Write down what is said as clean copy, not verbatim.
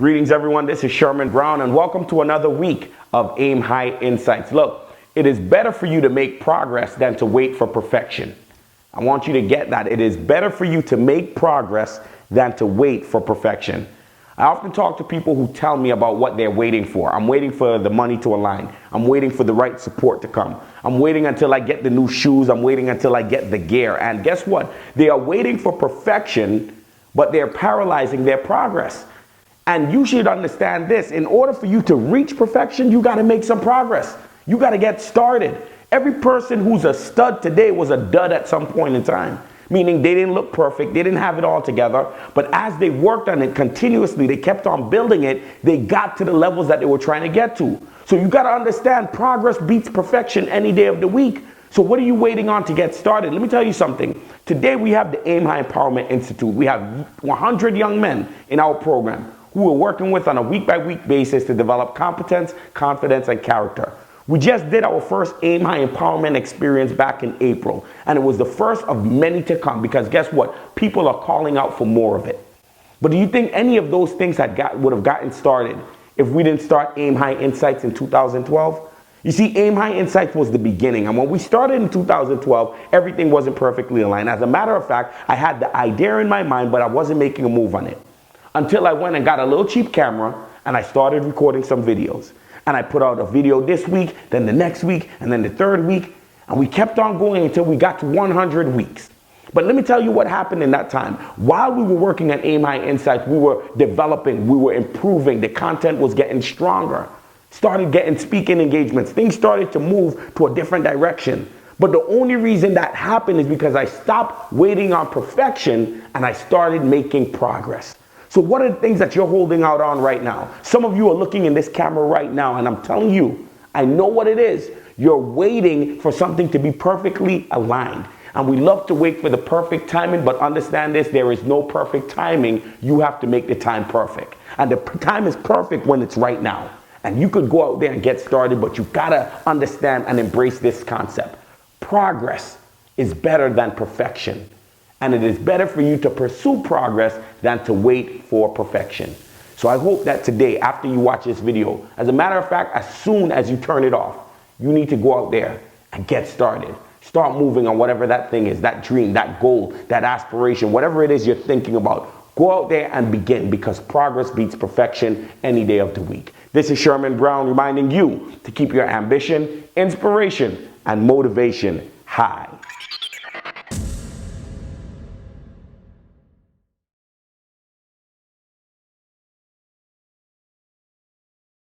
Greetings everyone, this is Sherman Browne and welcome to another week of Aim High Insights. Look, it is better for you to make progress than to wait for perfection. I want you to get that. It is better for you to make progress than to wait for perfection. I often talk to people who tell me about what they're waiting for. I'm waiting for the money to align. I'm waiting for the right support to come. I'm waiting until I get the new shoes. I'm waiting until I get the gear. And guess what? They are waiting for perfection, but they're paralyzing their progress. And you should understand this. In order for you to reach perfection, you got to make some progress. You got to get started. Every person who's a stud today was a dud at some point in time. Meaning they didn't look perfect, they didn't have it all together, but as they worked on it continuously, they kept on building it, they got to the levels that they were trying to get to. So you got to understand, progress beats perfection any day of the week. So what are you waiting on to get started? Let me tell you something. Today we have the AIMHigh Empowerment Institute. We have 100 young men in our program who we're working with on a week-by-week basis to develop competence, confidence, and character. We just did our first AIMHigh Empowerment experience back in April, and it was the first of many to come because guess what? People are calling out for more of it. But do you think any of those things would have gotten started if we didn't start AIMHigh Insights in 2012? You see, AIMHigh Insights was the beginning, and when we started in 2012, everything wasn't perfectly aligned. As a matter of fact, I had the idea in my mind, but I wasn't making a move on it. Until I went and got a little cheap camera, and I started recording some videos. And I put out a video this week, then the next week, and then the third week. And we kept on going until we got to 100 weeks. But let me tell you what happened in that time. While we were working at AIMHigh Insights, we were developing, we were improving. The content was getting stronger. Started getting speaking engagements. Things started to move to a different direction. But the only reason that happened is because I stopped waiting on perfection and I started making progress. So what are the things that you're holding out on right now? Some of you are looking in this camera right now, and I'm telling you, I know what it is. You're waiting for something to be perfectly aligned. And we love to wait for the perfect timing, but understand this, there is no perfect timing. You have to make the time perfect. And the time is perfect when it's right now. And you could go out there and get started, but you gotta understand and embrace this concept. Progress is better than perfection. And it is better for you to pursue progress than to wait for perfection. So I hope that today, after you watch this video, as a matter of fact, as soon as you turn it off, you need to go out there and get started. Start moving on whatever that thing is, that dream, that goal, that aspiration, whatever it is you're thinking about. Go out there and begin, because progress beats perfection any day of the week. This is Sherman Browne reminding you to keep your ambition, inspiration, and motivation high.